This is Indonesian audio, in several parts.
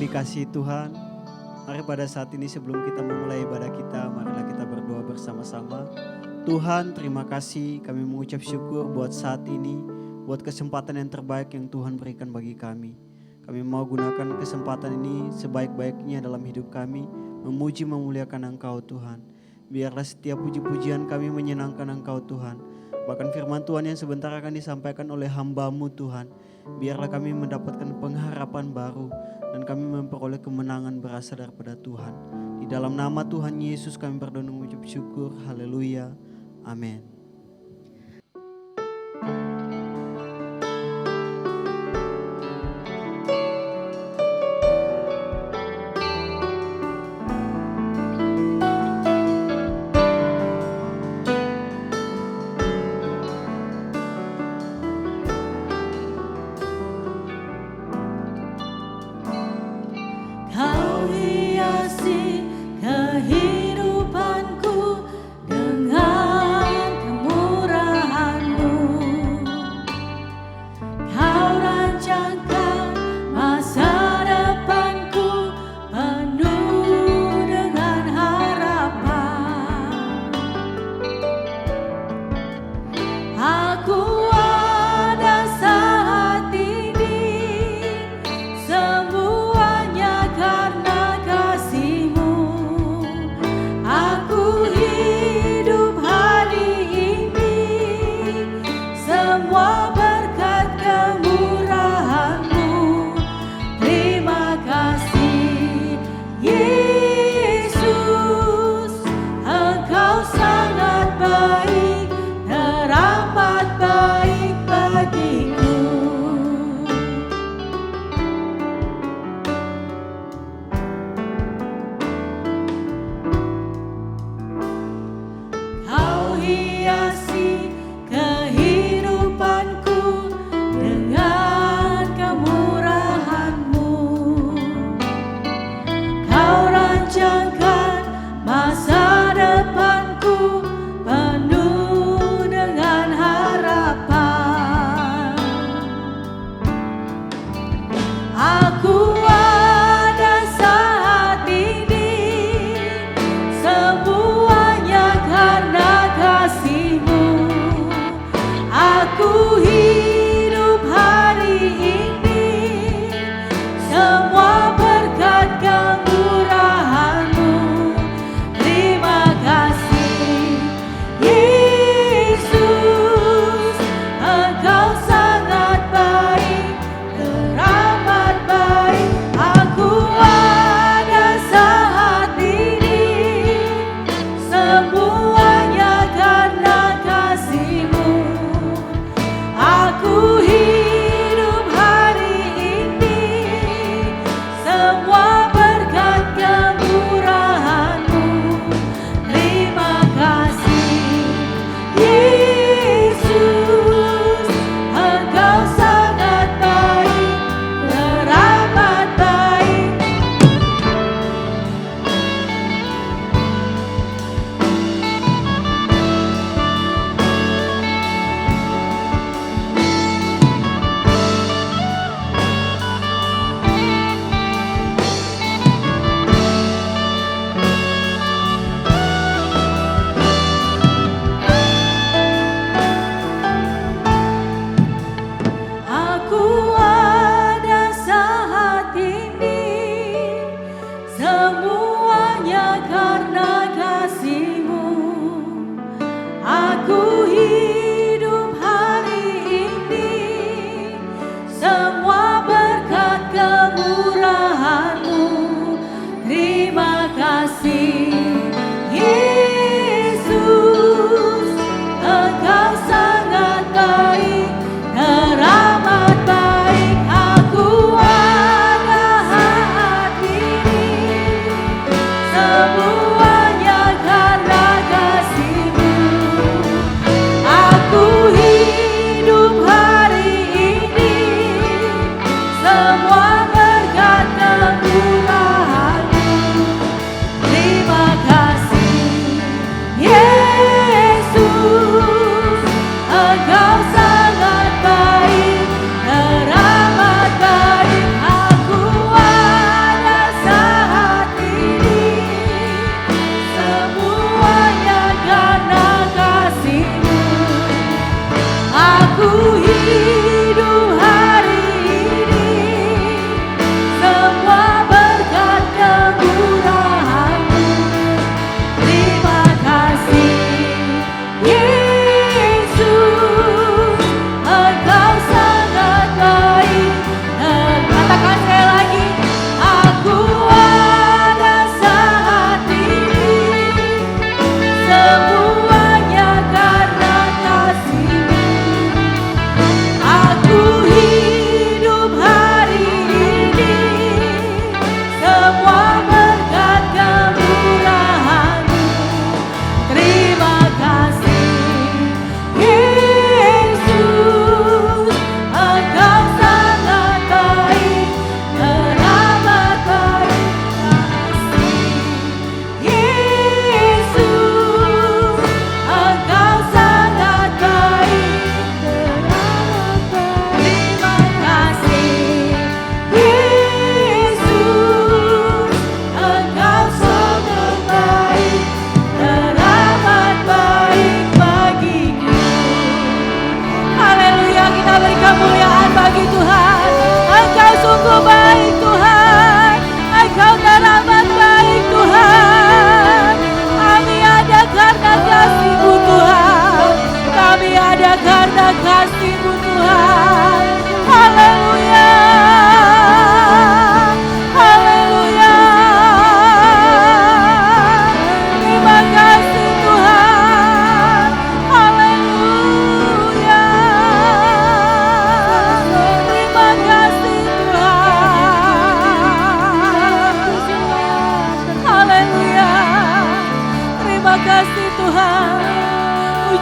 dikasihi Tuhan, mari pada saat ini sebelum kita memulai ibadah kita, marilah kita berdoa bersama-sama. Tuhan, terima kasih, kami mengucap syukur buat saat ini, buat kesempatan yang terbaik yang Tuhan berikan bagi kami. Kami mau gunakan kesempatan ini sebaik-baiknya dalam hidup kami, memuji memuliakan Engkau Tuhan. Biarlah setiap puji-pujian kami menyenangkan Engkau Tuhan. Bahkan firman Tuhan yang sebentar akan disampaikan oleh hamba-Mu Tuhan, biarlah kami mendapatkan pengharapan baru dan kami memperoleh kemenangan berasal daripada Tuhan. Di dalam nama Tuhan Yesus kami berdoa dan mengucap syukur. Haleluya. Amin.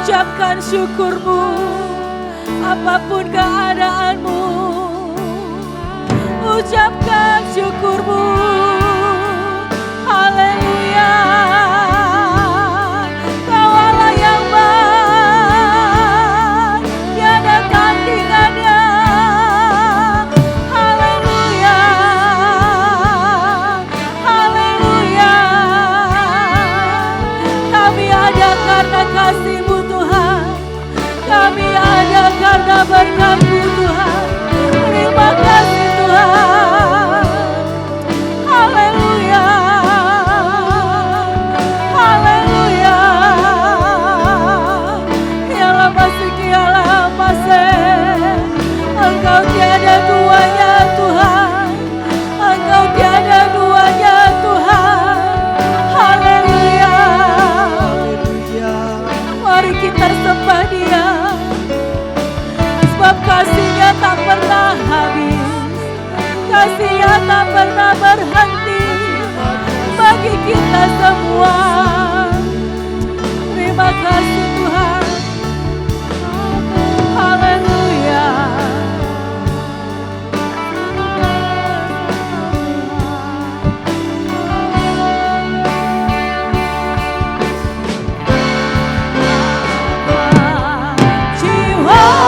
ucapkan syukurmu apapun keadaanmu, ucapkan syukurmu. Haleluya, Kau Allah yang baik, tiada tandingannya. Haleluya, haleluya. Kami ada karena kasih-Mu Tuhan, kami ada karena berkat-Mu Tuhan. Terima kasih Tuhan. Haleluya, haleluya. Ialah masih, ialah masih. Engkau tiada duanya Tuhan, Engkau tiada duanya Tuhan. Haleluya. Mari kita sembah Dia, sebab kasih-Nya tak pernah habis, kasih-Nya tak pernah berhenti bagi kita semua. Terima kasih Tuhan. Haleluya. Jiwaku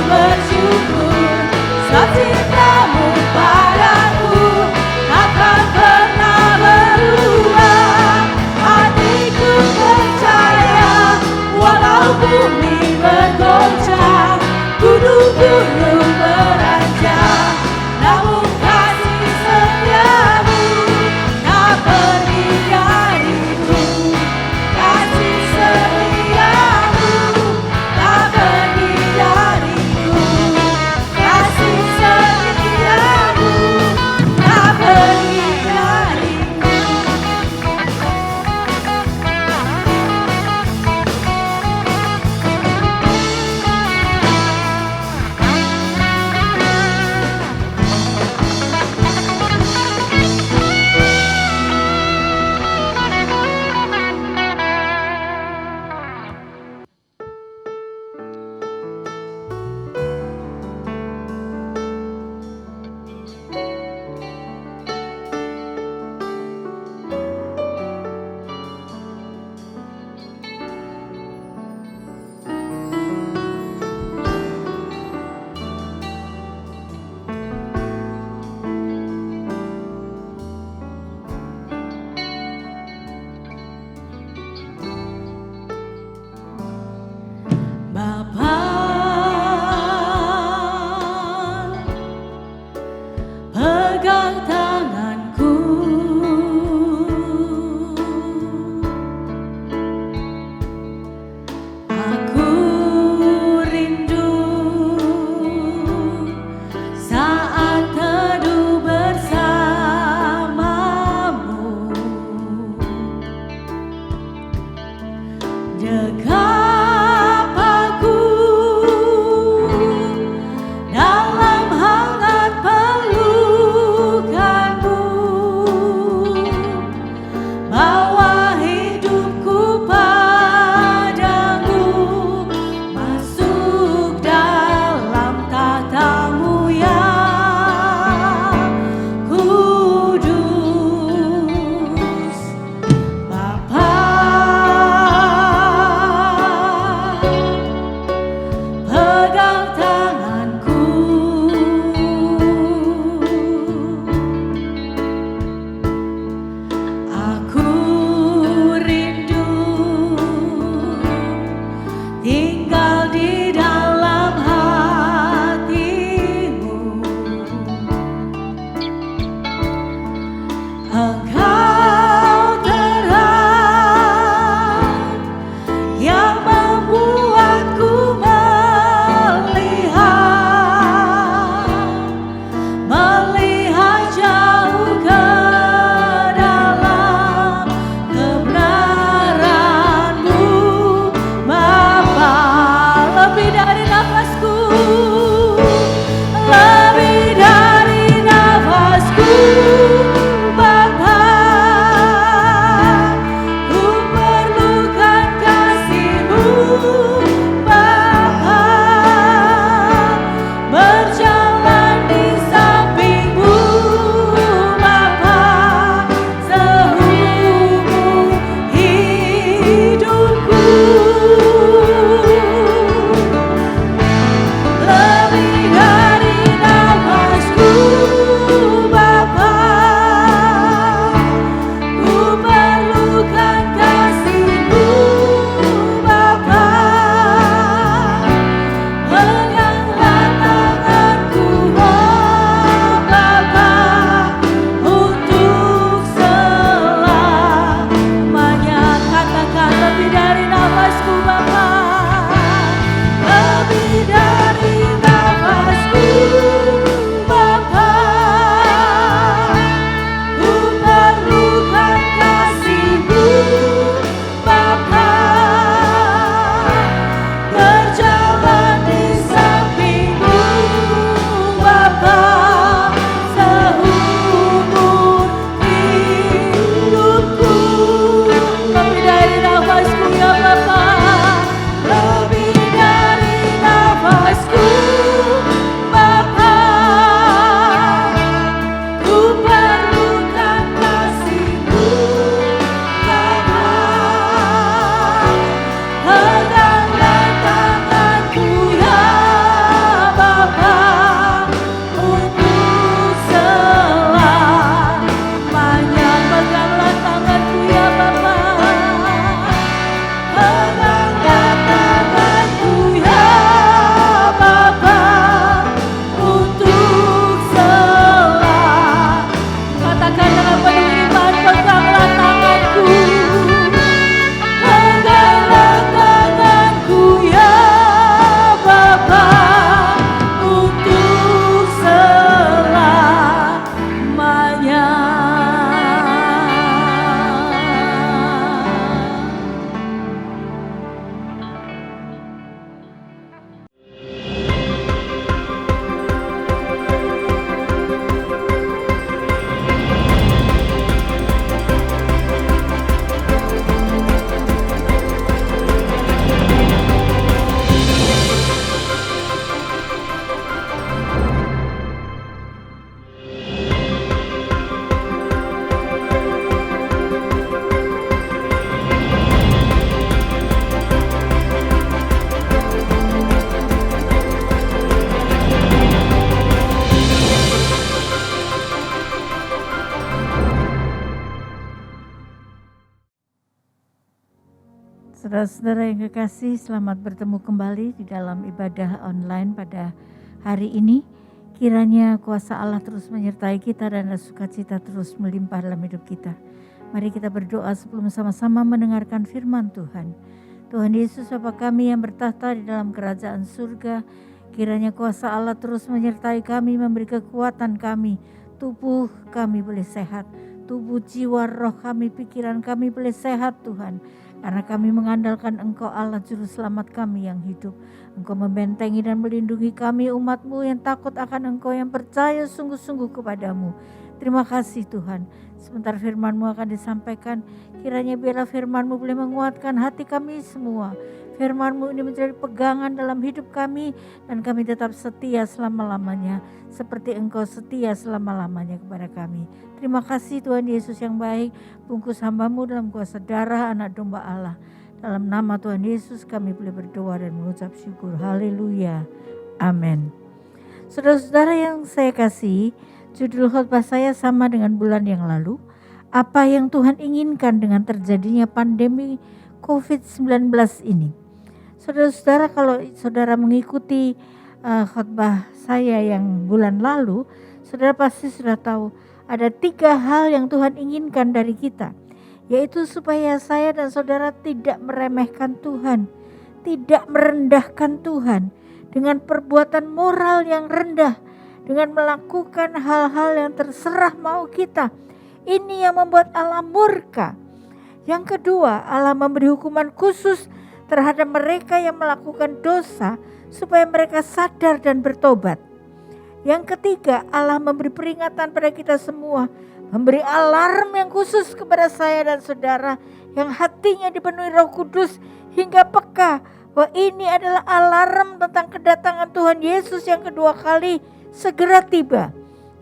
bersyukur, cintamu padaku takkan pernah berubah. Hatiku percaya, walau bumi bergoncang, gunung-gunung beranjak, namun kasih setiamu tak pergi dariku. Kasih setiamu tak pergi dariku. Kasih setiamu Saudara-saudara yang kekasih, selamat bertemu kembali di dalam ibadah online pada hari ini. Kiranya kuasa Allah terus menyertai kita dan sukacita terus melimpah dalam hidup kita. Mari kita berdoa sebelum sama-sama mendengarkan firman Tuhan. Tuhan Yesus Bapa kami yang bertahta di dalam kerajaan surga, kiranya kuasa Allah terus menyertai kami, memberi kekuatan kami, tubuh kami boleh sehat, tubuh, jiwa, roh kami, pikiran kami boleh sehat Tuhan. Karena kami mengandalkan Engkau Allah Juru Selamat kami yang hidup. Engkau membentengi dan melindungi kami umat-Mu yang takut akan Engkau, yang percaya sungguh-sungguh kepadamu. Terima kasih Tuhan. Sebentar firman-Mu akan disampaikan. Kiranya biarlah firman-Mu boleh menguatkan hati kami semua. Firman-Mu ini menjadi pegangan dalam hidup kami, dan kami tetap setia selama-lamanya. Seperti Engkau setia selama-lamanya kepada kami. Terima kasih Tuhan Yesus yang baik. Bungkus hamba-Mu dalam kuasa darah anak domba Allah. Dalam nama Tuhan Yesus kami boleh berdoa dan mengucap syukur. Haleluya. Amin. Saudara-saudara yang saya kasih, judul khotbah saya sama dengan bulan yang lalu. Apa yang Tuhan inginkan dengan terjadinya pandemi COVID-19 ini. Saudara-saudara, kalau saudara mengikuti khotbah saya yang bulan lalu, saudara pasti sudah tahu ada 3 hal yang Tuhan inginkan dari kita, yaitu supaya saya dan saudara tidak meremehkan Tuhan, tidak merendahkan Tuhan dengan perbuatan moral yang rendah, dengan melakukan hal-hal yang terserah mau kita. Ini yang membuat Allah murka. Yang kedua, Allah memberi hukuman khusus terhadap mereka yang melakukan dosa supaya mereka sadar dan bertobat. Yang ketiga, Allah memberi peringatan pada kita semua, memberi alarm yang khusus kepada saya dan saudara yang hatinya dipenuhi Roh Kudus hingga peka bahwa ini adalah alarm tentang kedatangan Tuhan Yesus yang kedua kali segera tiba.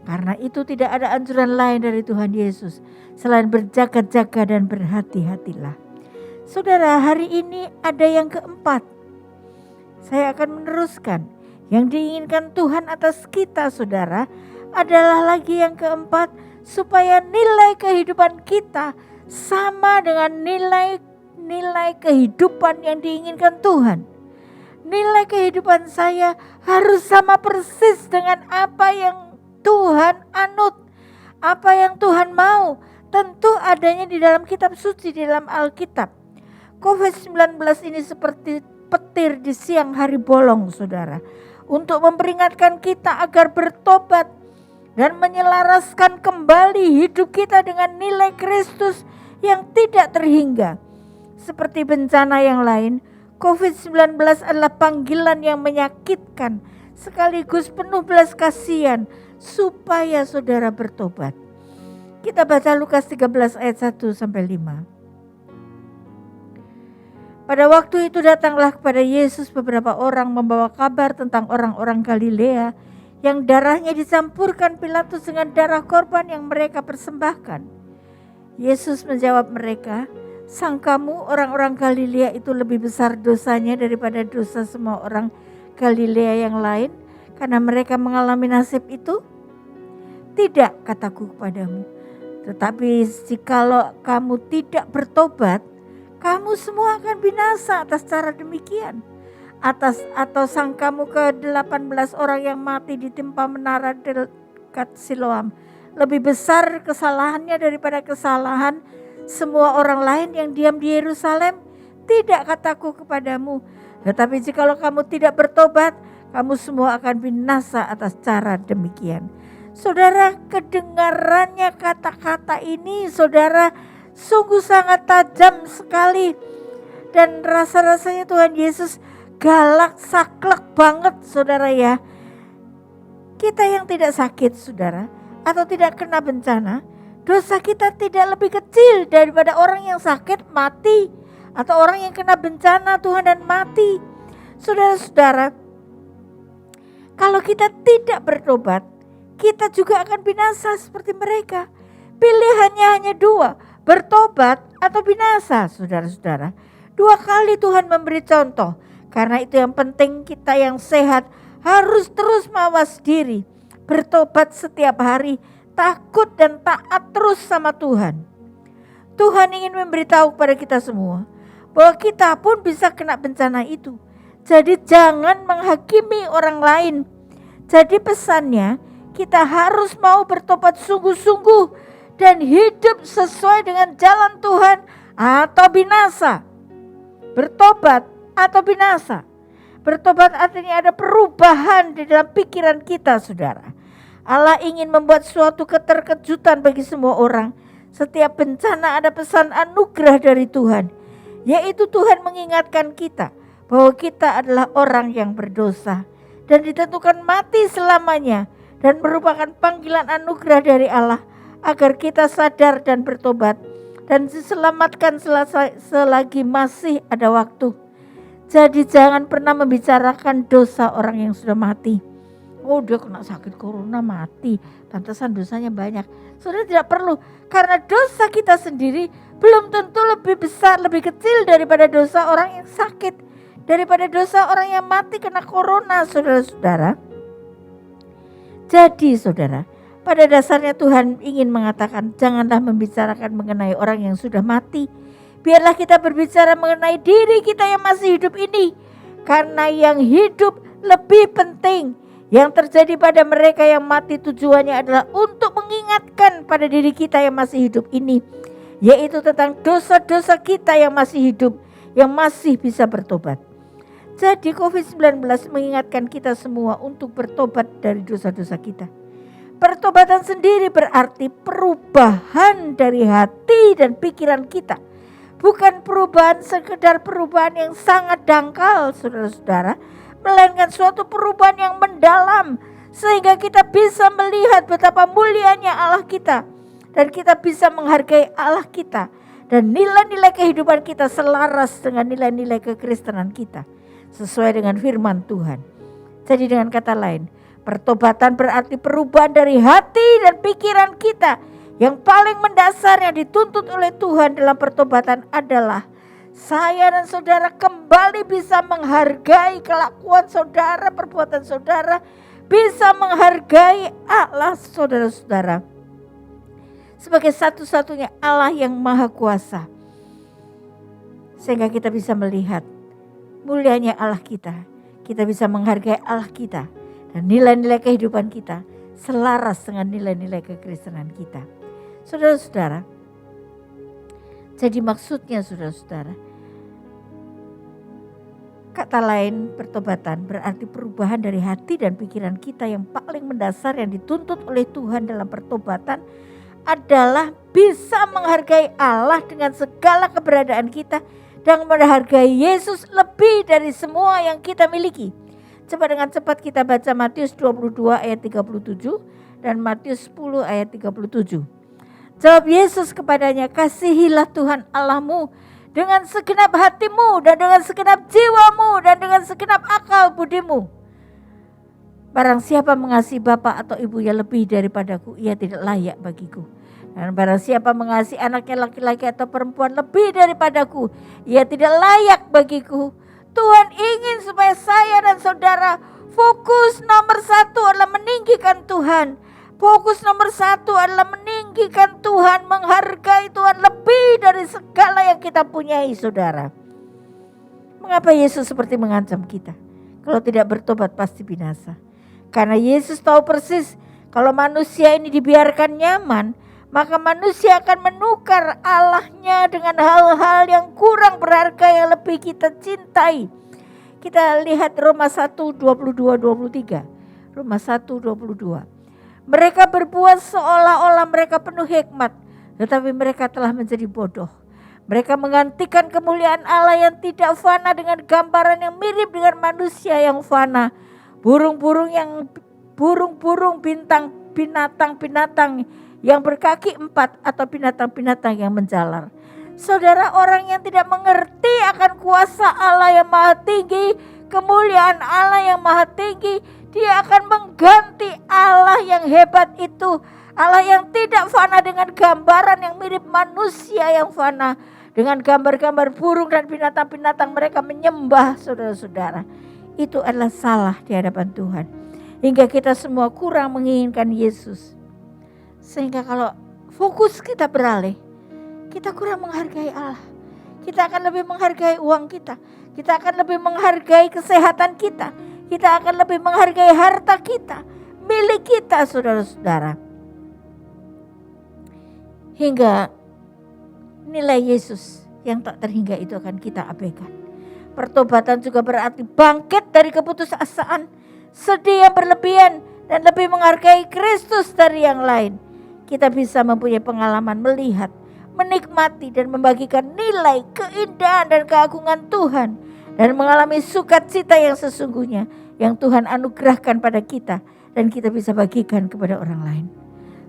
Karena itu tidak ada anjuran lain dari Tuhan Yesus selain berjaga-jaga dan berhati-hatilah. Saudara, hari ini ada yang keempat. Saya akan meneruskan. Yang diinginkan Tuhan atas kita saudara adalah lagi yang keempat, supaya nilai kehidupan kita sama dengan nilai kehidupan yang diinginkan Tuhan. Nilai kehidupan saya harus sama persis dengan apa yang Tuhan anut, apa yang Tuhan mau. Tentu adanya di dalam kitab suci, di dalam Alkitab. COVID-19 ini seperti petir di siang hari bolong saudara, untuk memperingatkan kita agar bertobat dan menyelaraskan kembali hidup kita dengan nilai Kristus yang tidak terhingga. Seperti bencana yang lain, COVID-19 adalah panggilan yang menyakitkan sekaligus penuh belas kasihan supaya saudara bertobat. Kita baca Lukas 13 ayat 1-5. Pada waktu itu datanglah kepada Yesus beberapa orang membawa kabar tentang orang-orang Galilea yang darahnya dicampurkan Pilatus dengan darah korban yang mereka persembahkan. Yesus menjawab mereka, "Sangkamu orang-orang Galilea itu lebih besar dosanya daripada dosa semua orang Galilea yang lain karena mereka mengalami nasib itu? Tidak, kataku kepadamu. Tetapi jikalau kamu tidak bertobat, kamu semua akan binasa atas cara demikian. Atau sangkamu ke-18 orang yang mati ditimpa menara dekat Siloam lebih besar kesalahannya daripada kesalahan semua orang lain yang diam di Yerusalem? Tidak, kataku kepadamu. Tetapi jikalau kamu tidak bertobat, kamu semua akan binasa atas cara demikian." Saudara, kedengarannya kata-kata ini saudara sungguh sangat tajam sekali. Dan rasa-rasanya Tuhan Yesus galak, saklek banget saudara ya. Kita yang tidak sakit saudara, atau tidak kena bencana, dosa kita tidak lebih kecil daripada orang yang sakit mati, atau orang yang kena bencana Tuhan dan mati. Saudara-saudara, kalau kita tidak bertobat, kita juga akan binasa seperti mereka. Pilihannya hanya 2, bertobat atau binasa saudara-saudara. 2 kali Tuhan memberi contoh. Karena itu yang penting kita yang sehat harus terus mawas diri, bertobat setiap hari, takut dan taat terus sama Tuhan. Tuhan ingin memberitahu kepada kita semua bahwa kita pun bisa kena bencana itu. Jadi jangan menghakimi orang lain. Jadi pesannya, kita harus mau bertobat sungguh-sungguh dan hidup sesuai dengan jalan Tuhan atau binasa. Bertobat atau binasa. Bertobat artinya ada perubahan di dalam pikiran kita, saudara. Allah ingin membuat suatu keterkejutan bagi semua orang. Setiap bencana ada pesan anugerah dari Tuhan, yaitu Tuhan mengingatkan kita bahwa kita adalah orang yang berdosa dan ditentukan mati selamanya, dan merupakan panggilan anugerah dari Allah agar kita sadar dan bertobat dan diselamatkan selagi masih ada waktu. Jadi jangan pernah membicarakan dosa orang yang sudah mati. Oh, dia kena sakit corona mati, pantesan dosanya banyak. Saudara tidak perlu, karena dosa kita sendiri belum tentu lebih besar, lebih kecil daripada dosa orang yang sakit, daripada dosa orang yang mati kena corona, saudara-saudara. Jadi saudara, pada dasarnya Tuhan ingin mengatakan janganlah membicarakan mengenai orang yang sudah mati. Biarlah kita berbicara mengenai diri kita yang masih hidup ini. Karena yang hidup lebih penting. Yang terjadi pada mereka yang mati tujuannya adalah untuk mengingatkan pada diri kita yang masih hidup ini. Yaitu tentang dosa-dosa kita yang masih hidup, yang masih bisa bertobat. Jadi COVID-19 mengingatkan kita semua untuk bertobat dari dosa-dosa kita. Pertobatan sendiri berarti perubahan dari hati dan pikiran kita. Bukan perubahan sekedar perubahan yang sangat dangkal, saudara-saudara, melainkan suatu perubahan yang mendalam, sehingga kita bisa melihat betapa mulianya Allah kita, dan kita bisa menghargai Allah kita, dan nilai-nilai kehidupan kita selaras dengan nilai-nilai kekristenan kita, sesuai dengan firman Tuhan. Jadi dengan kata lain, pertobatan berarti perubahan dari hati dan pikiran kita. Yang paling mendasar yang dituntut oleh Tuhan dalam pertobatan adalah saya dan saudara kembali bisa menghargai kelakuan saudara, perbuatan saudara, bisa menghargai Allah saudara-saudara sebagai satu-satunya Allah yang maha kuasa. Sehingga kita bisa melihat mulianya Allah kita. Kita bisa menghargai Allah kita. Dan nilai-nilai kehidupan kita selaras dengan nilai-nilai kekristenan kita. Saudara-saudara, jadi maksudnya saudara-saudara, kata lain pertobatan berarti perubahan dari hati dan pikiran kita. Yang paling mendasar yang dituntut oleh Tuhan dalam pertobatan adalah bisa menghargai Allah dengan segala keberadaan kita dan menghargai Yesus lebih dari semua yang kita miliki. Coba dengan cepat kita baca Matius 22 ayat 37 dan Matius 10 ayat 37. Jawab Yesus kepadanya, kasihilah Tuhan Allahmu dengan segenap hatimu dan dengan segenap jiwamu dan dengan segenap akal budimu. Barang siapa mengasihi bapa atau ibunya lebih daripadaku, ia tidak layak bagiku. Dan barang siapa mengasihi anaknya laki-laki atau perempuan lebih daripadaku, ia tidak layak bagiku. Tuhan ingin supaya saya dan saudara fokus nomor satu adalah meninggikan Tuhan. Fokus nomor satu adalah meninggikan Tuhan, menghargai Tuhan lebih dari segala yang kita punyai, saudara. Mengapa Yesus seperti mengancam kita? Kalau tidak bertobat pasti binasa. Karena Yesus tahu persis kalau manusia ini dibiarkan nyaman, maka manusia akan menukar Allahnya dengan hal-hal yang kurang berharga yang lebih kita cintai. Kita lihat Roma 1:22-23. Roma 1:22. Mereka berbuat seolah-olah mereka penuh hikmat, tetapi mereka telah menjadi bodoh. Mereka menggantikan kemuliaan Allah yang tidak fana dengan gambaran yang mirip dengan manusia yang fana. Binatang-binatang yang berkaki 4 atau binatang-binatang yang menjalar. Saudara, orang yang tidak mengerti akan kuasa Allah yang maha tinggi, kemuliaan Allah yang maha tinggi, dia akan mengganti Allah yang hebat itu, Allah yang tidak fana dengan gambaran yang mirip manusia yang fana, dengan gambar-gambar burung dan binatang-binatang mereka menyembah, saudara-saudara. Itu adalah salah di hadapan Tuhan, hingga kita semua kurang menginginkan Yesus. Sehingga kalau fokus kita beralih, kita kurang menghargai Allah, Kita akan lebih menghargai uang kita. Kita akan lebih menghargai kesehatan kita. Kita akan lebih menghargai harta kita, milik kita, saudara-saudara. Hingga nilai Yesus yang tak terhingga itu akan kita abaikan. Pertobatan juga berarti bangkit dari keputusasaan, sedih yang berlebihan, dan lebih menghargai Kristus dari yang lain. Kita bisa mempunyai pengalaman melihat, menikmati, dan membagikan nilai, keindahan, dan keagungan Tuhan, dan mengalami sukacita yang sesungguhnya yang Tuhan anugerahkan pada kita, dan kita bisa bagikan kepada orang lain.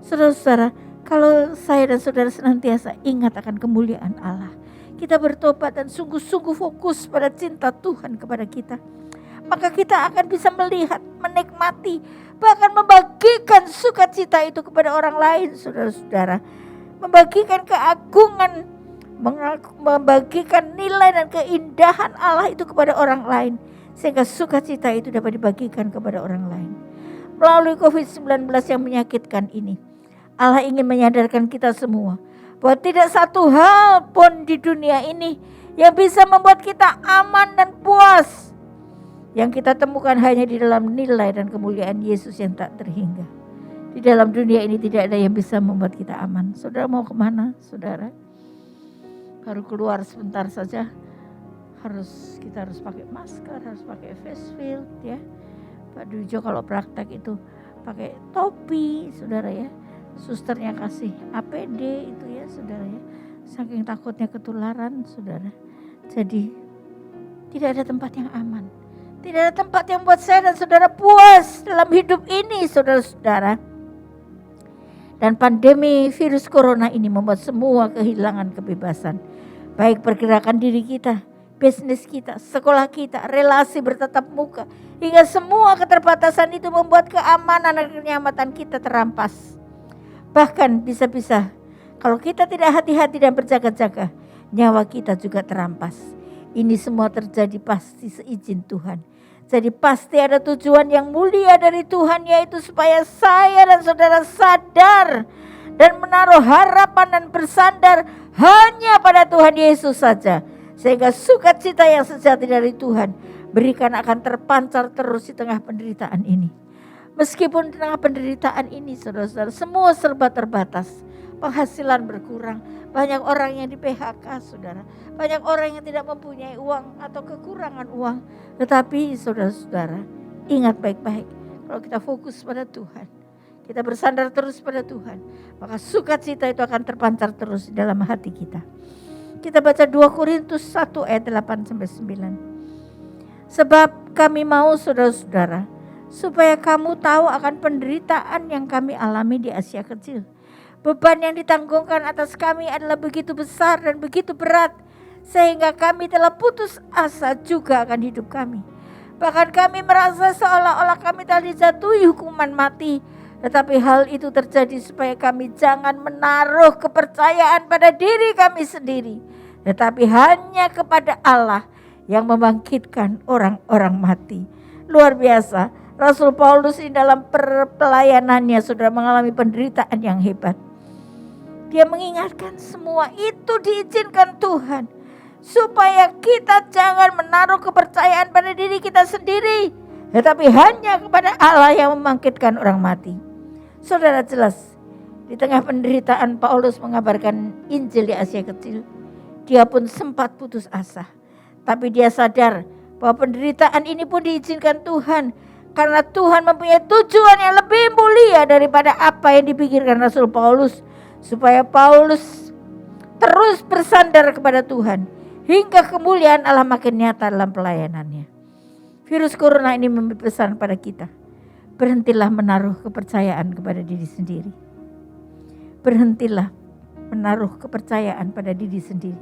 Saudara-saudara, kalau saya dan saudara senantiasa ingat akan kemuliaan Allah, kita bertobat dan sungguh-sungguh fokus pada cinta Tuhan kepada kita, maka kita akan bisa melihat, menikmati, bahkan membagikan sukacita itu kepada orang lain, saudara-saudara. Membagikan keagungan, membagikan nilai dan keindahan Allah itu kepada orang lain, sehingga sukacita itu dapat dibagikan kepada orang lain. Melalui COVID-19 yang menyakitkan ini, Allah ingin menyadarkan kita semua bahwa tidak satu hal pun di dunia ini yang bisa membuat kita aman dan puas. Yang kita temukan hanya di dalam nilai dan kemuliaan Yesus yang tak terhingga. Di dalam dunia ini tidak ada yang bisa membuat kita aman. Saudara mau kemana, saudara? Baru keluar sebentar saja, kita harus pakai masker, harus pakai face shield, ya. Pak Dujo kalau praktek itu pakai topi, saudara ya. Susternya kasih APD itu ya, saudara ya. Saking takutnya ketularan, saudara. Jadi tidak ada tempat yang aman. Tidak ada tempat yang buat saya dan saudara puas dalam hidup ini, saudara-saudara. Dan pandemi virus corona ini membuat semua kehilangan kebebasan. Baik pergerakan diri kita, bisnis kita, sekolah kita, relasi bertatap muka. Hingga semua keterbatasan itu membuat keamanan dan kenyamanan kita terampas. Bahkan bisa-bisa kalau kita tidak hati-hati dan berjaga-jaga, nyawa kita juga terampas. Ini semua terjadi pasti seizin Tuhan. Jadi pasti ada tujuan yang mulia dari Tuhan, yaitu supaya saya dan saudara sadar dan menaruh harapan dan bersandar hanya pada Tuhan Yesus saja. Sehingga sukacita yang sejati dari Tuhan berikan akan terpancar terus di tengah penderitaan ini. Meskipun di tengah penderitaan ini, saudara-saudara, semua serba terbatas. Penghasilan berkurang, banyak orang yang di PHK, saudara. Banyak orang yang tidak mempunyai uang atau kekurangan uang. Tetapi saudara-saudara, ingat baik-baik, kalau kita fokus pada Tuhan, kita bersandar terus pada Tuhan, maka sukacita itu akan terpancar terus di dalam hati kita. Kita baca 2 Korintus 1 ayat 8-9. Sebab kami mau, saudara-saudara, supaya kamu tahu akan penderitaan yang kami alami di Asia Kecil. Beban yang ditanggungkan atas kami adalah begitu besar dan begitu berat, sehingga kami telah putus asa juga akan hidup kami. Bahkan kami merasa seolah-olah kami telah dijatuhi hukuman mati. Tetapi hal itu terjadi supaya kami jangan menaruh kepercayaan pada diri kami sendiri, tetapi hanya kepada Allah yang membangkitkan orang-orang mati. Luar biasa. Rasul Paulus ini dalam pelayanannya sudah mengalami penderitaan yang hebat. Dia mengingatkan semua itu diizinkan Tuhan, supaya kita jangan menaruh kepercayaan pada diri kita sendiri, tetapi hanya kepada Allah yang membangkitkan orang mati. Saudara, jelas di tengah penderitaan Paulus mengabarkan Injil di Asia Kecil, dia pun sempat putus asa. Tapi dia sadar bahwa penderitaan ini pun diizinkan Tuhan, karena Tuhan mempunyai tujuan yang lebih mulia daripada apa yang dipikirkan Rasul Paulus, supaya Paulus terus bersandar kepada Tuhan hingga kemuliaan Allah makin nyata dalam pelayanannya. Virus corona ini memberi pesan pada kita, berhentilah menaruh kepercayaan kepada diri sendiri. Berhentilah menaruh kepercayaan pada diri sendiri.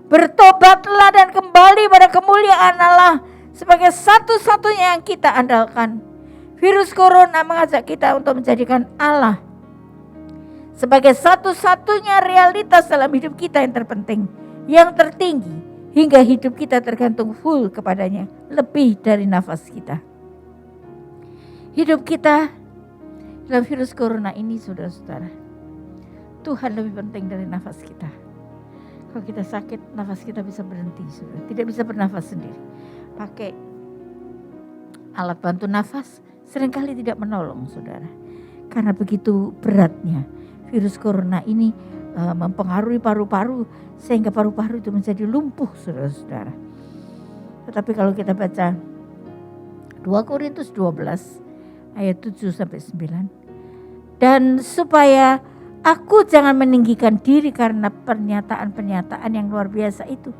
Bertobatlah dan kembali pada kemuliaan Allah sebagai satu-satunya yang kita andalkan. Virus corona mengajak kita untuk menjadikan Allah sebagai satu-satunya realitas dalam hidup kita yang terpenting, yang tertinggi, hingga hidup kita tergantung full kepadanya, lebih dari nafas kita. Hidup kita dalam virus corona ini, saudara-saudara, Tuhan lebih penting dari nafas kita. Kalau kita sakit, nafas kita bisa berhenti, saudara. Tidak bisa bernafas sendiri. Pakai alat bantu nafas seringkali tidak menolong, saudara. Karena begitu beratnya virus corona ini mempengaruhi paru-paru, sehingga paru-paru itu menjadi lumpuh, saudara-saudara. Tetapi kalau kita baca 2 Korintus 12 ayat 7-9. Dan supaya aku jangan meninggikan diri karena pernyataan-pernyataan yang luar biasa itu,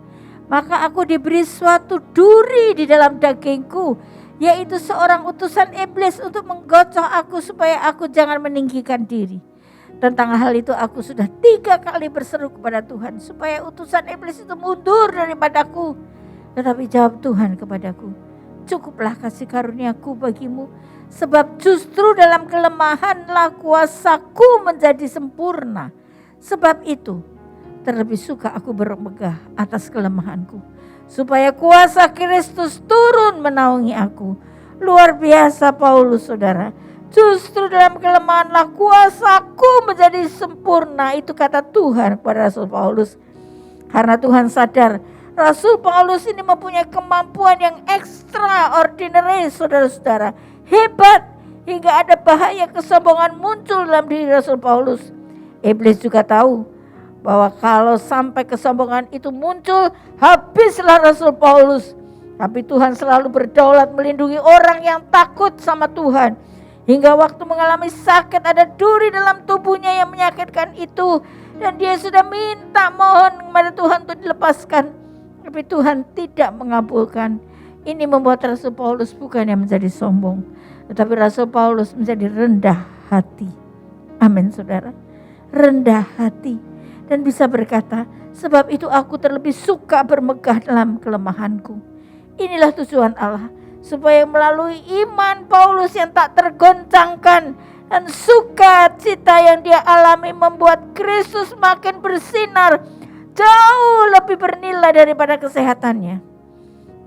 maka aku diberi suatu duri di dalam dagingku, yaitu seorang utusan iblis untuk menggocoh aku supaya aku jangan meninggikan diri. Tentang hal itu aku sudah 3 kali berseru kepada Tuhan supaya utusan iblis itu mundur daripadaku. Tetapi jawab Tuhan kepadaku, cukuplah kasih karuniaku bagimu, sebab justru dalam kelemahanlah kuasaku menjadi sempurna. Sebab itu terlebih suka aku bermegah atas kelemahanku, supaya kuasa Kristus turun menaungi aku. Luar biasa Paulus, saudara. Justru dalam kelemahanlah kuasaku menjadi sempurna. Itu kata Tuhan kepada Rasul Paulus. Karena Tuhan sadar Rasul Paulus ini mempunyai kemampuan yang extraordinary, saudara-saudara. Hebat, hingga ada bahaya kesombongan muncul dalam diri Rasul Paulus. Iblis juga tahu bahwa kalau sampai kesombongan itu muncul, habislah Rasul Paulus. Tapi Tuhan selalu berdaulat melindungi orang yang takut sama Tuhan. Hingga waktu mengalami sakit, ada duri dalam tubuhnya yang menyakitkan itu. Dan dia sudah minta mohon kepada Tuhan untuk dilepaskan. Tapi Tuhan tidak mengabulkan. Ini membuat Rasul Paulus bukan yang menjadi sombong, tetapi Rasul Paulus menjadi rendah hati. Amin, saudara. Rendah hati. Dan bisa berkata, sebab itu aku terlebih suka bermegah dalam kelemahanku. Inilah tujuan Allah, supaya melalui iman Paulus yang tak tergoncangkan dan sukacita yang dia alami membuat Kristus makin bersinar, jauh lebih bernilai daripada kesehatannya.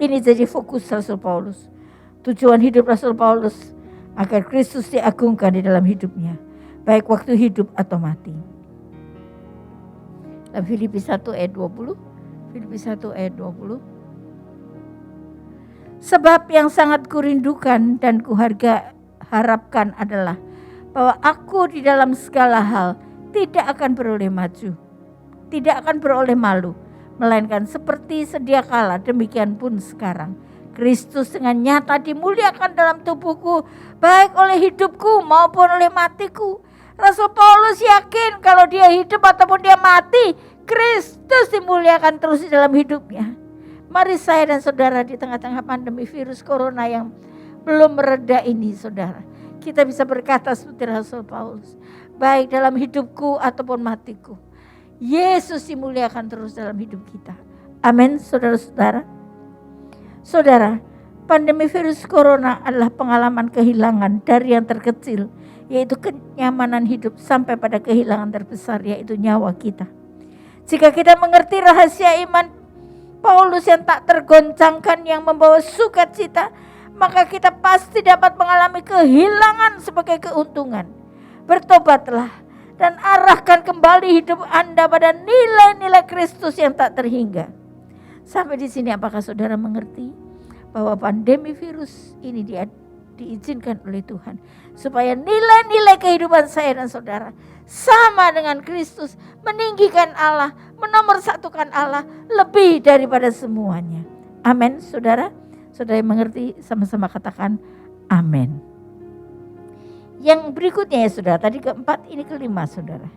Ini jadi fokus Rasul Paulus. Tujuan hidup Rasul Paulus agar Kristus diagungkan di dalam hidupnya, baik waktu hidup atau mati. Filipi 1 ayat 20. Filipi 1 ayat 20. Sebab yang sangat kurindukan dan harapkan adalah bahwa aku di dalam segala hal tidak akan beroleh maju, tidak akan beroleh malu, melainkan seperti sedia kala, demikian pun sekarang Kristus dengan nyata dimuliakan dalam tubuhku, baik oleh hidupku maupun oleh matiku. Rasul Paulus yakin kalau dia hidup ataupun dia mati, Kristus dimuliakan terus di dalam hidupnya. Mari saya dan saudara di tengah-tengah pandemi virus corona yang belum mereda ini, saudara, kita bisa berkata seperti Rasul Paulus, baik dalam hidupku ataupun matiku, Yesus dimuliakan terus dalam hidup kita. Amin, saudara-saudara. Saudara, pandemi virus corona adalah pengalaman kehilangan dari yang terkecil, yaitu kenyamanan hidup, sampai pada kehilangan terbesar, yaitu nyawa kita. Jika kita mengerti rahasia iman Paulus yang tak tergoncangkan, yang membawa sukacita, maka kita pasti dapat mengalami kehilangan sebagai keuntungan. Bertobatlah dan arahkan kembali hidup Anda pada nilai-nilai Kristus yang tak terhingga. Sampai di sini apakah saudara mengerti bahwa pandemi virus ini diizinkan oleh Tuhan supaya nilai-nilai kehidupan saya dan saudara sama dengan Kristus, meninggikan Allah, menomorsatukan Allah lebih daripada semuanya. Amin, saudara. Saudara yang mengerti sama-sama katakan amin. Yang berikutnya ya saudara, tadi keempat, ini kelima saudara.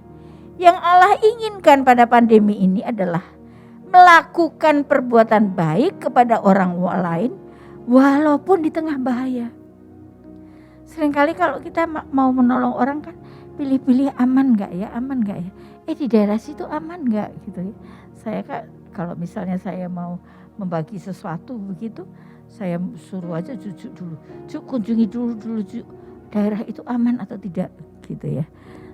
Yang Allah inginkan pada pandemi ini adalah melakukan perbuatan baik kepada orang lain walaupun di tengah bahaya. Seringkali kalau kita mau menolong orang kan pilih-pilih aman gak ya, aman gak ya. Di daerah situ aman gak gitu ya. Saya kalau misalnya saya mau membagi sesuatu begitu, saya suruh aja Cucu dulu. Cuk, kunjungi dulu Cuk, daerah itu aman atau tidak gitu ya.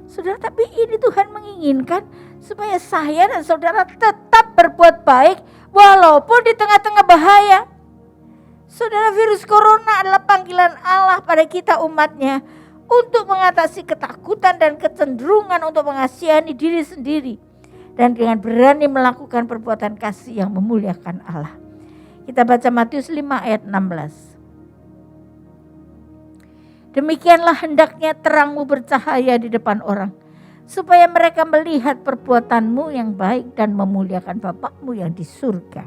Saudara, tapi ini Tuhan menginginkan supaya saya dan saudara tetap berbuat baik walaupun di tengah-tengah bahaya. Saudara, virus corona adalah panggilan Allah pada kita umatnya untuk mengatasi ketakutan dan kecenderungan untuk mengasihani diri sendiri dan dengan berani melakukan perbuatan kasih yang memuliakan Allah. Kita baca Matius 5 ayat 16. Demikianlah hendaknya terangmu bercahaya di depan orang, supaya mereka melihat perbuatanmu yang baik dan memuliakan Bapakmu yang di surga.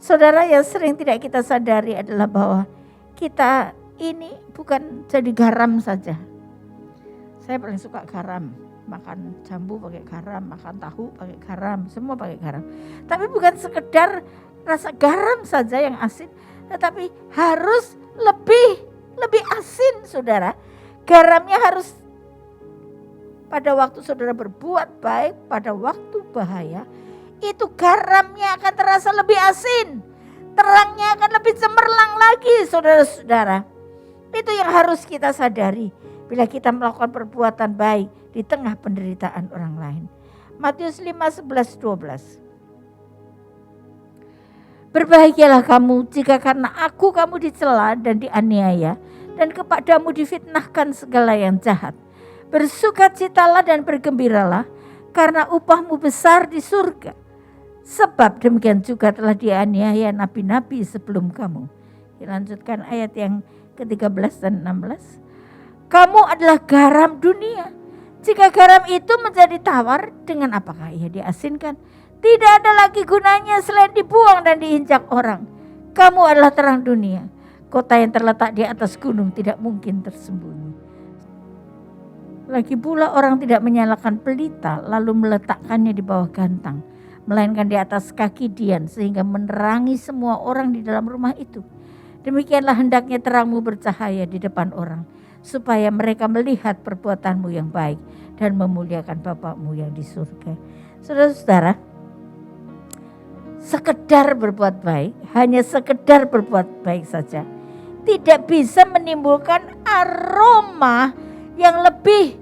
Saudara, yang sering tidak kita sadari adalah bahwa kita ini bukan jadi garam saja. Saya paling suka garam, makan jambu pakai garam, makan tahu pakai garam, semua pakai garam. Tapi bukan sekedar rasa garam saja yang asin, tetapi harus lebih asin, saudara. Garamnya harus pada waktu saudara berbuat baik, pada waktu bahaya, itu garamnya akan terasa lebih asin. Terangnya akan lebih cemerlang lagi, saudara-saudara. Itu yang harus kita sadari bila kita melakukan perbuatan baik di tengah penderitaan orang lain. Matius 5, 11, 12. Berbahagialah kamu jika karena aku kamu dicela dan dianiaya, dan kepadamu difitnahkan segala yang jahat. Bersukacitalah dan bergembiralah, karena upahmu besar di surga. Sebab demikian juga telah dianiaya nabi-nabi sebelum kamu. Dilanjutkan ayat yang ke-13 dan 16. Kamu adalah garam dunia. Jika garam itu menjadi tawar, dengan apakah ia diasinkan? Tidak ada lagi gunanya selain dibuang dan diinjak orang. Kamu adalah terang dunia. Kota yang terletak di atas gunung tidak mungkin tersembunyi. Lagi pula orang tidak menyalakan pelita lalu meletakkannya di bawah gantang, melainkan di atas kaki dian sehingga menerangi semua orang di dalam rumah itu. Demikianlah hendaknya terangmu bercahaya di depan orang, supaya mereka melihat perbuatanmu yang baik dan memuliakan Bapakmu yang di surga. Saudara-saudara, sekedar berbuat baik, hanya sekedar berbuat baik saja, tidak bisa menimbulkan aroma yang lebih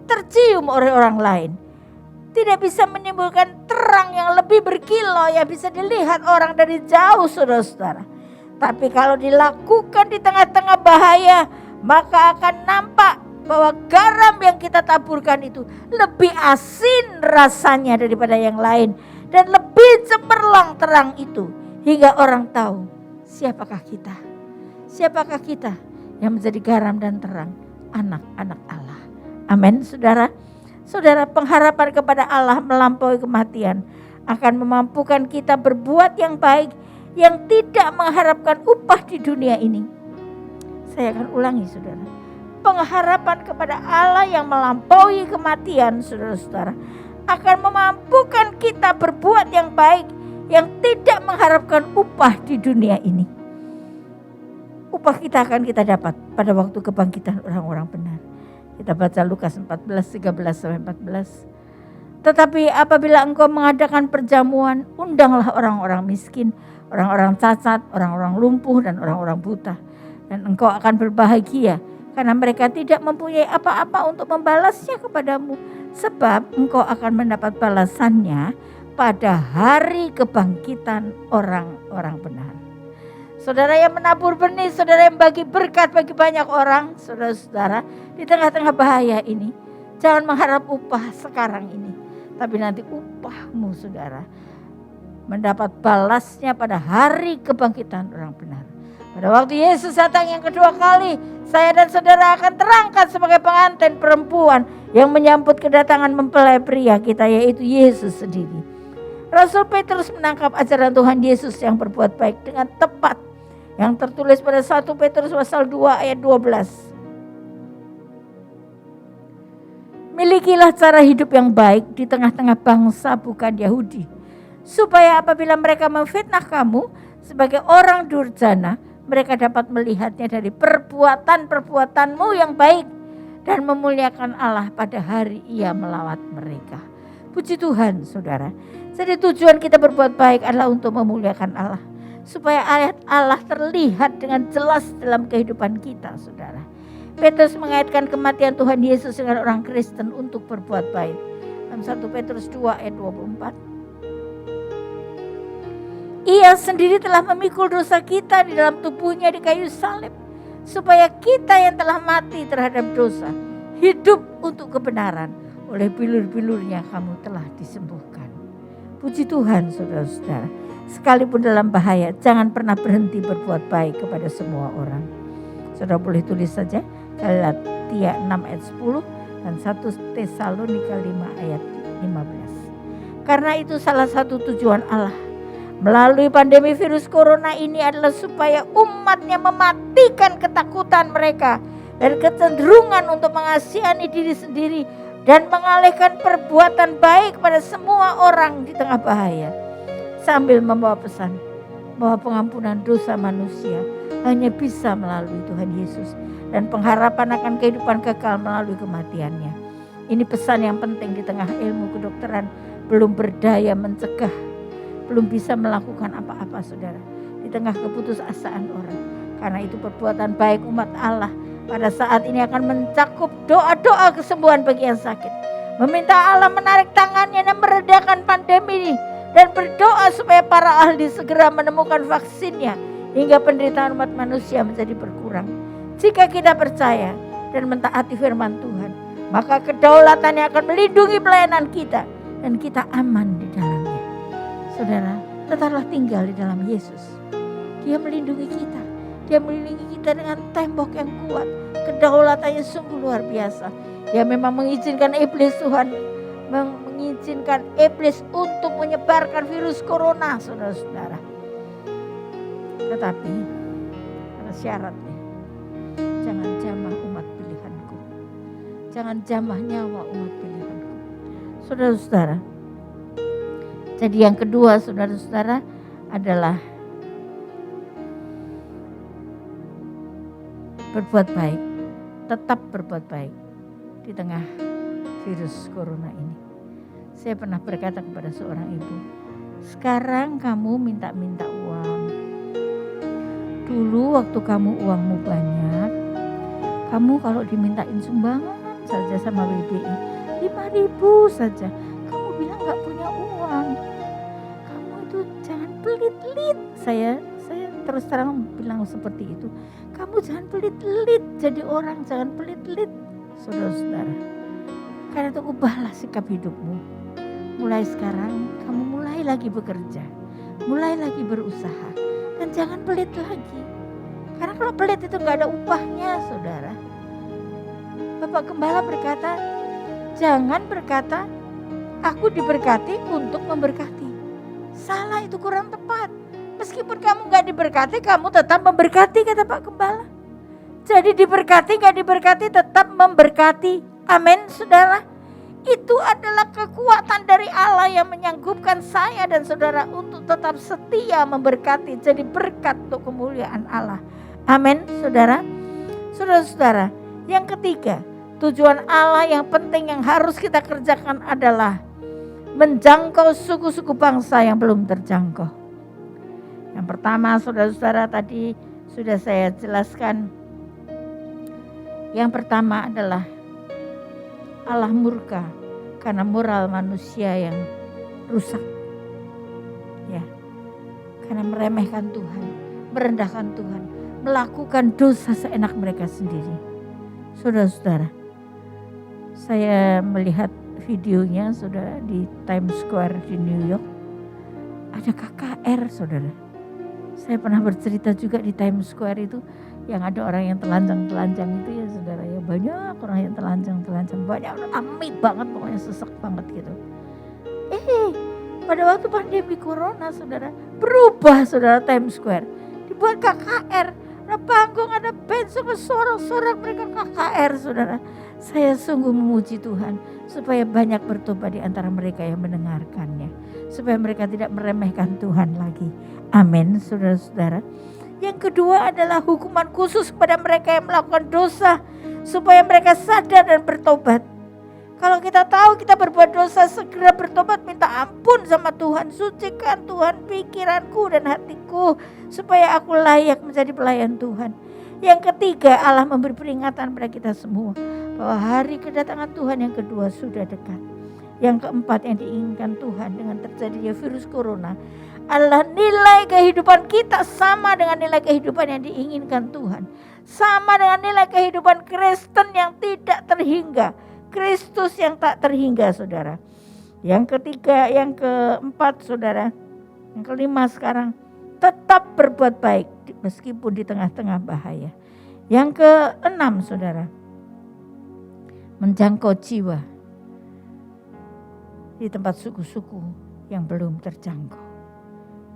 tercium oleh orang lain. Tidak bisa menimbulkan terang yang lebih berkilau yang bisa dilihat orang dari jauh, saudara-saudara. Tapi kalau dilakukan di tengah-tengah bahaya, maka akan nampak bahwa garam yang kita taburkan itu lebih asin rasanya daripada yang lain. Dan lebih cemerlang terang itu hingga orang tahu siapakah kita. Siapakah kita yang menjadi garam dan terang, anak-anak Allah. Amin, saudara. Saudara, pengharapan kepada Allah melampaui kematian akan memampukan kita berbuat yang baik yang tidak mengharapkan upah di dunia ini. Saya akan ulangi, saudara. Pengharapan kepada Allah yang melampaui kematian, saudara-saudara, akan memampukan kita berbuat yang baik yang tidak mengharapkan upah di dunia ini. Upah kita akan kita dapat pada waktu kebangkitan orang-orang benar. Kita baca Lukas 14, 13-14. Tetapi apabila engkau mengadakan perjamuan, undanglah orang-orang miskin, orang-orang cacat, orang-orang lumpuh, dan orang-orang buta. Dan engkau akan berbahagia, karena mereka tidak mempunyai apa-apa untuk membalasnya kepadamu. Sebab engkau akan mendapat balasannya pada hari kebangkitan orang-orang benar. Saudara yang menabur benih, saudara yang bagi berkat bagi banyak orang, saudara-saudara, di tengah-tengah bahaya ini, jangan mengharap upah sekarang ini. Tapi nanti upahmu, saudara, mendapat balasnya pada hari kebangkitan orang benar. Pada waktu Yesus datang yang kedua kali, saya dan saudara akan terangkat sebagai pengantin perempuan yang menyambut kedatangan mempelai pria kita, yaitu Yesus sendiri. Rasul Petrus menangkap ajaran Tuhan Yesus yang berbuat baik dengan tepat, yang tertulis pada 1 Petrus pasal 2 ayat 12. Milikilah cara hidup yang baik di tengah-tengah bangsa bukan Yahudi, supaya apabila mereka memfitnah kamu sebagai orang durjana, mereka dapat melihatnya dari perbuatan-perbuatanmu yang baik dan memuliakan Allah pada hari Ia melawat mereka. Puji Tuhan, saudara. Jadi tujuan kita berbuat baik adalah untuk memuliakan Allah, supaya ayat Allah terlihat dengan jelas dalam kehidupan kita, saudara. Petrus mengaitkan kematian Tuhan Yesus dengan orang Kristen untuk berbuat baik. Dalam 1 Petrus 2 ayat 24. Ia sendiri telah memikul dosa kita di dalam tubuhnya di kayu salib, supaya kita yang telah mati terhadap dosa hidup untuk kebenaran. Oleh bilur-bilurnya kamu telah disembuhkan. Puji Tuhan saudara-saudara. Sekalipun dalam bahaya, jangan pernah berhenti berbuat baik kepada semua orang. Saudara boleh tulis saja Galatia 6 ayat 10 dan 1 Tesalonika 5 ayat 15. Karena itu salah satu tujuan Allah melalui pandemi virus corona ini adalah supaya umatnya mematikan ketakutan mereka dan kecenderungan untuk mengasihani diri sendiri dan mengalihkan perbuatan baik pada semua orang di tengah bahaya, sambil membawa pesan bahwa pengampunan dosa manusia hanya bisa melalui Tuhan Yesus dan pengharapan akan kehidupan kekal melalui kematiannya. Ini pesan yang penting di tengah ilmu kedokteran belum berdaya mencegah, belum bisa melakukan apa-apa saudara, di tengah keputusasaan orang. Karena itu perbuatan baik umat Allah pada saat ini akan mencakup doa-doa kesembuhan bagi yang sakit, meminta Allah menarik tangannya dan meredakan pandemi ini, dan berdoa supaya para ahli segera menemukan vaksinnya hingga penderitaan umat manusia menjadi berkurang. Jika kita percaya dan mentaati firman Tuhan, maka kedaulatannya akan melindungi pelayanan kita dan kita aman di dalamnya. Saudara, tetaplah tinggal di dalam Yesus. Dia melindungi kita. Dia melindungi kita dengan tembok yang kuat. Kedaulatannya sungguh luar biasa. Dia memang mengizinkan iblis, Tuhan mengizinkan iblis untuk menyebarkan virus corona, saudara-saudara. Tetapi ada syaratnya. Jangan jamah umat pilihanku. Jangan jamah nyawa umat pilihanku. Saudara-saudara. Jadi yang kedua saudara-saudara adalah berbuat baik. Tetap berbuat baik di tengah virus corona ini. Saya pernah berkata kepada seorang ibu, sekarang kamu minta-minta uang. Dulu waktu kamu uangmu banyak, kamu kalau dimintain sumbangan saja sama BBI 5.000 saja, kamu bilang gak punya uang. Kamu itu jangan pelit-pelit. Saya terus terang bilang seperti itu. Kamu jangan pelit-pelit jadi orang, jangan pelit-pelit saudara-saudara. Karena itu ubahlah sikap hidupmu. Mulai sekarang kamu mulai lagi bekerja, mulai lagi berusaha, dan jangan pelit lagi. Karena kalau pelit itu gak ada upahnya saudara. Bapak Gembala berkata, jangan berkata aku diberkati untuk memberkati. Salah, itu kurang tepat. Meskipun kamu gak diberkati, kamu tetap memberkati, kata Pak Gembala. Jadi diberkati gak diberkati tetap memberkati. Amin saudara. Itu adalah kekuatan dari Allah yang menyanggupkan saya dan saudara untuk tetap setia memberkati. Jadi berkat untuk kemuliaan Allah. Amin saudara. Saudara-saudara, yang ketiga, tujuan Allah yang penting yang harus kita kerjakan adalah menjangkau suku-suku bangsa yang belum terjangkau. Yang pertama saudara-saudara tadi sudah saya jelaskan. Yang pertama adalah Allah murka karena moral manusia yang rusak. Ya. Karena meremehkan Tuhan, merendahkan Tuhan, melakukan dosa seenak mereka sendiri. Saudara-saudara, saya melihat videonya saudara di Times Square di New York. Ada KKR saudara. Saya pernah bercerita juga di Times Square itu yang ada orang yang telanjang-telanjang itu ya saudara ya. Banyak orang yang telanjang-telanjang. Banyak orang amit banget pokoknya, sesek banget gitu. Pada waktu pandemi corona saudara, berubah saudara Times Square. Dibuat KKR. Ada panggung, ada band, semua sorak-sorak mereka KKR saudara. Saya sungguh memuji Tuhan supaya banyak bertobat di antara mereka yang mendengarkannya. Supaya mereka tidak meremehkan Tuhan lagi. Amin saudara-saudara. Yang kedua adalah hukuman khusus kepada mereka yang melakukan dosa. Supaya mereka sadar dan bertobat. Kalau kita tahu kita berbuat dosa, segera bertobat, minta ampun sama Tuhan. Sucikan Tuhan pikiranku dan hatiku supaya aku layak menjadi pelayan Tuhan. Yang ketiga, Allah memberi peringatan pada kita semua bahwa hari kedatangan Tuhan yang kedua sudah dekat. Yang keempat yang diinginkan Tuhan dengan terjadinya virus corona adalah nilai kehidupan kita sama dengan nilai kehidupan yang diinginkan Tuhan. Sama dengan nilai kehidupan Kristen yang tidak terhingga. Kristus yang tak terhingga saudara. Yang ketiga, yang keempat saudara, yang kelima sekarang, tetap berbuat baik meskipun di tengah-tengah bahaya. Yang keenam saudara, menjangkau jiwa di tempat suku-suku yang belum terjangkau.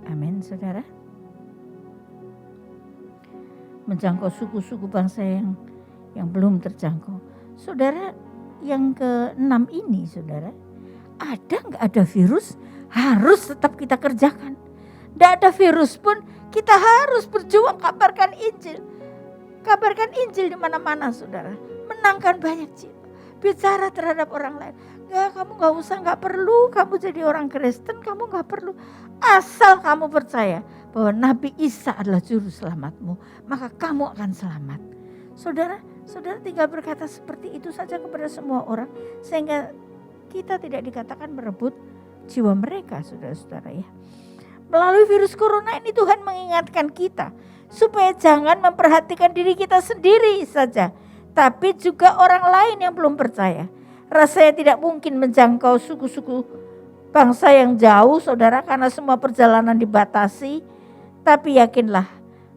Amin saudara. Menjangkau suku-suku bangsa yang belum terjangkau. Saudara, yang keenam ini saudara, ada virus harus tetap kita kerjakan. Tidak ada virus pun kita harus berjuang kabarkan Injil. Kabarkan Injil di mana-mana saudara. Menangkan banyak jiwa. Bicara terhadap orang lain. Kamu gak perlu kamu jadi orang Kristen, kamu gak perlu. Asal kamu percaya bahwa Nabi Isa adalah juru selamatmu, maka kamu akan selamat. Saudara tinggal berkata seperti itu saja kepada semua orang, sehingga kita tidak dikatakan merebut jiwa mereka, saudara-saudara ya. Melalui virus corona ini Tuhan mengingatkan kita supaya jangan memperhatikan diri kita sendiri saja, tapi juga orang lain yang belum percaya. Rasanya tidak mungkin menjangkau suku-suku bangsa yang jauh saudara, karena semua perjalanan dibatasi. Tapi yakinlah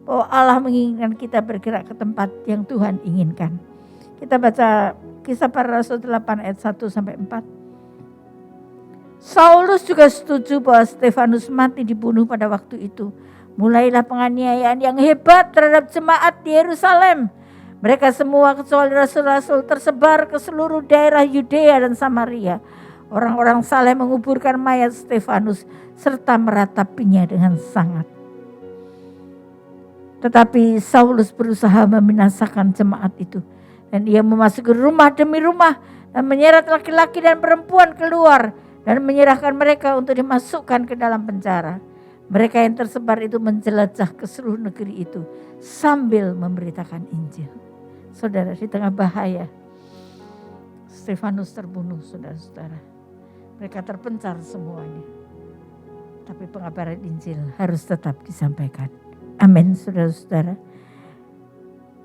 bahwa Allah menginginkan kita bergerak ke tempat yang Tuhan inginkan. Kita baca Kisah Para Rasul 8 ayat 1-4. Saulus juga setuju bahwa Stefanus mati dibunuh pada waktu itu. Mulailah penganiayaan yang hebat terhadap jemaat di Yerusalem. Mereka semua kecuali rasul-rasul tersebar ke seluruh daerah Yudea dan Samaria. Orang-orang saleh menguburkan mayat Stefanus serta meratapinya dengan sangat. Tetapi Saulus berusaha membinasakan jemaat itu. Dan ia memasuki rumah demi rumah dan menyeret laki-laki dan perempuan keluar dan menyerahkan mereka untuk dimasukkan ke dalam penjara. Mereka yang tersebar itu menjelajah ke seluruh negeri itu sambil memberitakan Injil. Saudara, di tengah bahaya, Stefanus terbunuh, saudara-saudara. Mereka terpencar semuanya. Tapi pengabaran Injil harus tetap disampaikan. Amin, saudara-saudara.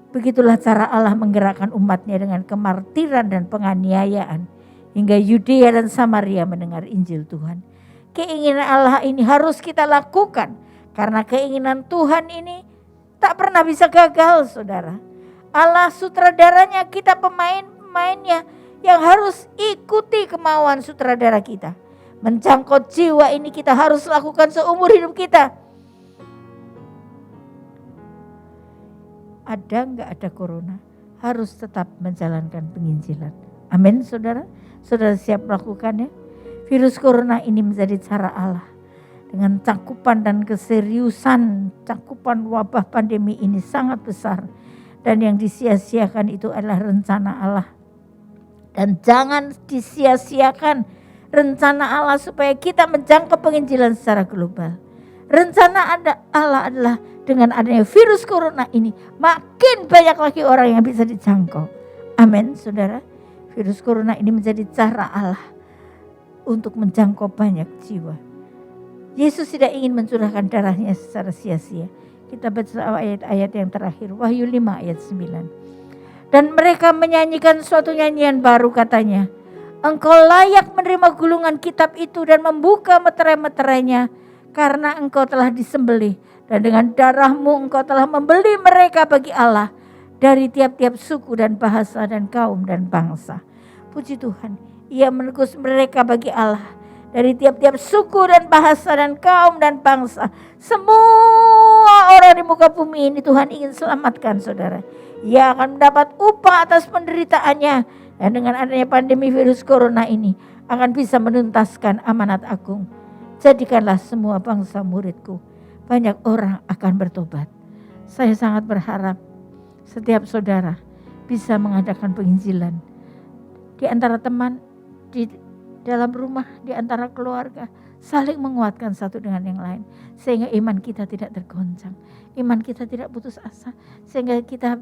Begitulah cara Allah menggerakkan umatnya dengan kemartiran dan penganiayaan. Hingga Yudea dan Samaria mendengar Injil Tuhan. Keinginan Allah ini harus kita lakukan. Karena keinginan Tuhan ini tak pernah bisa gagal, saudara. Allah sutradaranya, kita pemain-pemainnya yang harus ikuti kemauan sutradara kita. Menjangkau jiwa ini kita harus lakukan seumur hidup kita. Ada nggak ada corona, harus tetap menjalankan penginjilan. Amin, saudara. Saudara siap melakukannya? Virus corona ini menjadi cara Allah. Dengan cakupan dan keseriusan, cakupan wabah pandemi ini sangat besar. Dan yang disia-siakan itu adalah rencana Allah. Dan jangan disia-siakan rencana Allah supaya kita menjangkau penginjilan secara global. Rencana Allah adalah dengan adanya virus corona ini, makin banyak lagi orang yang bisa dijangkau. Amin, saudara. Virus corona ini menjadi cara Allah untuk menjangkau banyak jiwa. Yesus tidak ingin mencurahkan darahnya secara sia-sia. Kita baca ayat-ayat yang terakhir, Wahyu 5 ayat 9. Dan mereka menyanyikan suatu nyanyian baru, katanya, Engkau layak menerima gulungan kitab itu dan membuka meterai-meterainya, karena engkau telah disembelih. Dan dengan darahmu engkau telah membeli mereka bagi Allah dari tiap-tiap suku dan bahasa dan kaum dan bangsa. Puji Tuhan, Ia menebus mereka bagi Allah dari tiap-tiap suku dan bahasa dan kaum dan bangsa. Semua orang di muka bumi ini Tuhan ingin selamatkan, saudara. Ia akan mendapat upah atas penderitaannya. Dan dengan adanya pandemi virus corona ini akan bisa menuntaskan amanat agung. Jadikanlah semua bangsa muridku. Banyak orang akan bertobat. Saya sangat berharap setiap saudara bisa mengadakan penginjilan di antara teman, di dalam rumah, di antara keluarga, saling menguatkan satu dengan yang lain, sehingga iman kita tidak tergoncang, iman kita tidak putus asa, sehingga kita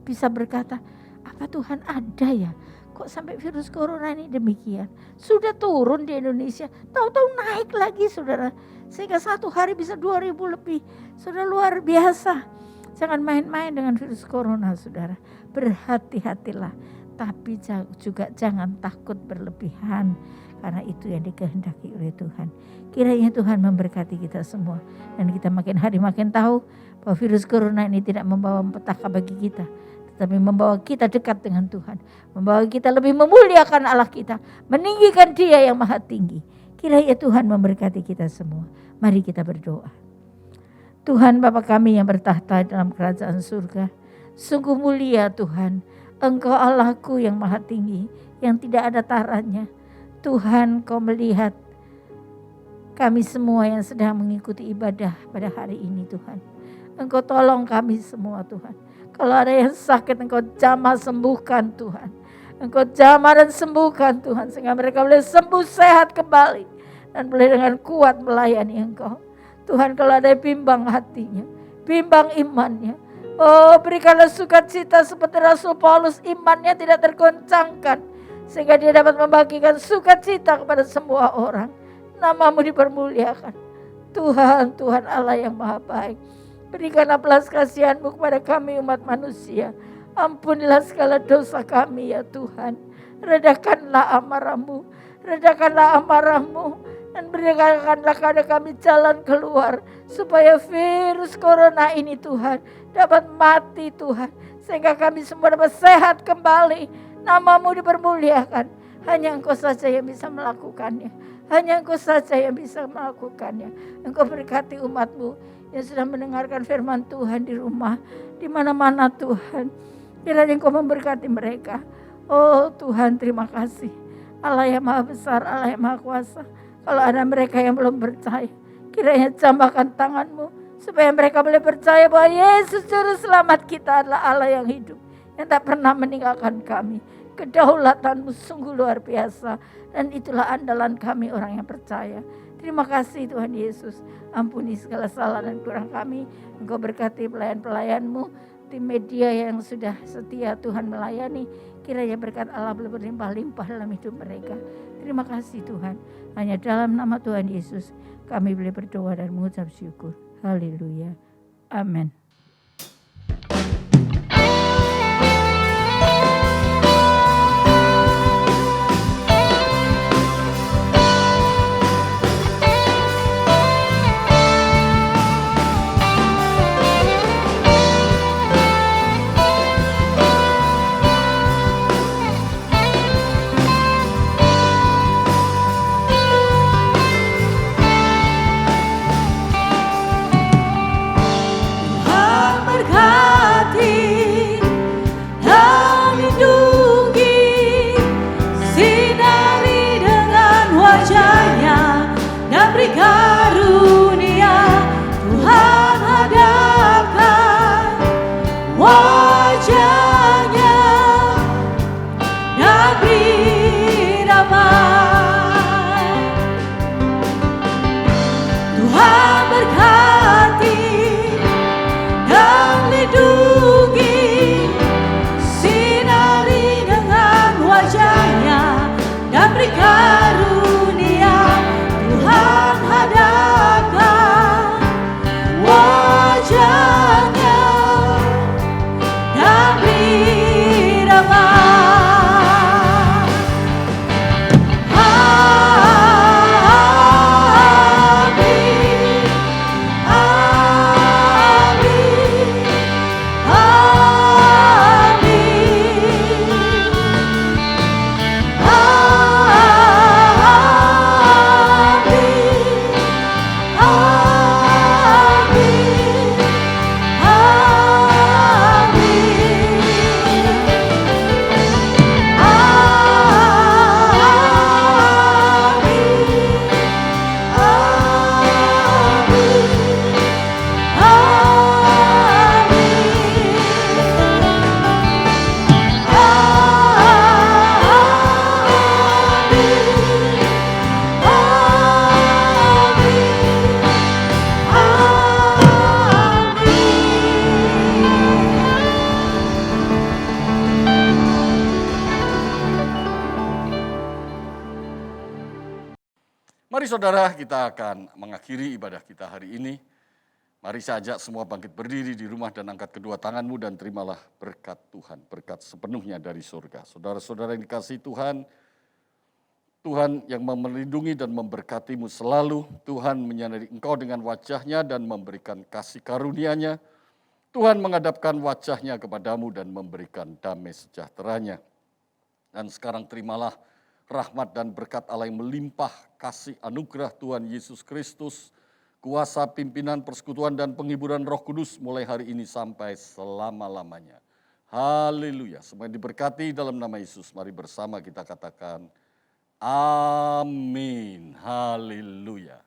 bisa berkata, apa Tuhan ada ya? Kok sampai virus corona ini demikian? Sudah turun di Indonesia, tahu-tahu naik lagi, saudara. Sehingga satu hari bisa 2.000 lebih. Sudah luar biasa. Jangan main-main dengan virus corona, saudara. Berhati-hatilah. Tapi juga jangan takut berlebihan. karena itu yang dikehendaki oleh Tuhan. Kiranya Tuhan memberkati kita semua, dan kita makin hari makin tahu bahwa virus corona ini tidak membawa petaka bagi kita, tetapi membawa kita dekat dengan Tuhan, membawa kita lebih memuliakan Allah kita, meninggikan Dia yang maha tinggi. Kiranya Tuhan memberkati kita semua. Mari kita berdoa. Tuhan Bapa kami yang bertahta dalam kerajaan surga, sungguh mulia Tuhan, Engkau Allahku yang maha tinggi, yang tidak ada taranya. Tuhan, Kau melihat kami semua yang sedang mengikuti ibadah pada hari ini Tuhan. Engkau tolong kami semua Tuhan. Kalau ada yang sakit, Engkau jamah sembuhkan Tuhan. Engkau jamah dan sembuhkan Tuhan, sehingga mereka boleh sembuh sehat kembali, dan boleh dengan kuat melayani Engkau. Tuhan, kalau ada yang bimbang hatinya, bimbang imannya, oh berikanlah sukacita seperti Rasul Paulus, imannya tidak tergoncangkan, sehingga dia dapat membagikan sukacita kepada semua orang. Nama-Mu dipermuliakan. Tuhan, Tuhan Allah yang maha baik, berikanlah belas kasihan-Mu kepada kami umat manusia. Ampunilah segala dosa kami ya Tuhan. Redakanlah amarah-Mu, redakanlah amarah-Mu, dan berikanlah kepada kami jalan keluar, supaya virus corona ini Tuhan dapat mati Tuhan, sehingga kami semua dapat sehat kembali. Nama-Mu dipermuliakan. Hanya Engkau saja yang bisa melakukannya. Hanya Engkau saja yang bisa melakukannya. Engkau berkati umat-Mu yang sudah mendengarkan firman Tuhan di rumah, di mana-mana Tuhan. Kiranya Engkau memberkati mereka. Oh Tuhan, terima kasih. Allah yang maha besar, Allah yang maha kuasa. Kalau ada mereka yang belum percaya, kiranya jambahkan tangan-Mu, supaya mereka boleh percaya bahwa Yesus Juru Selamat kita adalah Allah yang hidup, yang tak pernah meninggalkan kami. Kedaulatan-Mu sungguh luar biasa, dan itulah andalan kami orang yang percaya. Terima kasih Tuhan Yesus. Ampuni segala salah dan kurang kami. Engkau berkati pelayan-pelayan-Mu, tim media yang sudah setia Tuhan melayani. Kiranya berkat Allah boleh berlimpah-limpah dalam hidup mereka. Terima kasih Tuhan. Hanya dalam nama Tuhan Yesus kami boleh berdoa dan mengucap syukur. Haleluya. Amin. Mari saudara, kita akan mengakhiri ibadah kita hari ini. Mari saya ajak semua bangkit berdiri di rumah dan angkat kedua tanganmu dan terimalah berkat Tuhan, berkat sepenuhnya dari surga. Saudara-saudara yang dikasihi Tuhan, Tuhan yang melindungi dan memberkatimu selalu. Tuhan menyinari engkau dengan wajah-Nya dan memberikan kasih karunia-Nya. Tuhan menghadapkan wajah-Nya kepadamu dan memberikan damai sejahtera-Nya. Dan sekarang terimalah rahmat dan berkat Allah yang melimpah, kasih anugerah Tuhan Yesus Kristus, kuasa pimpinan persekutuan dan penghiburan Roh Kudus mulai hari ini sampai selama-lamanya. Haleluya. Semua diberkati dalam nama Yesus. Mari bersama kita katakan amin. Haleluya.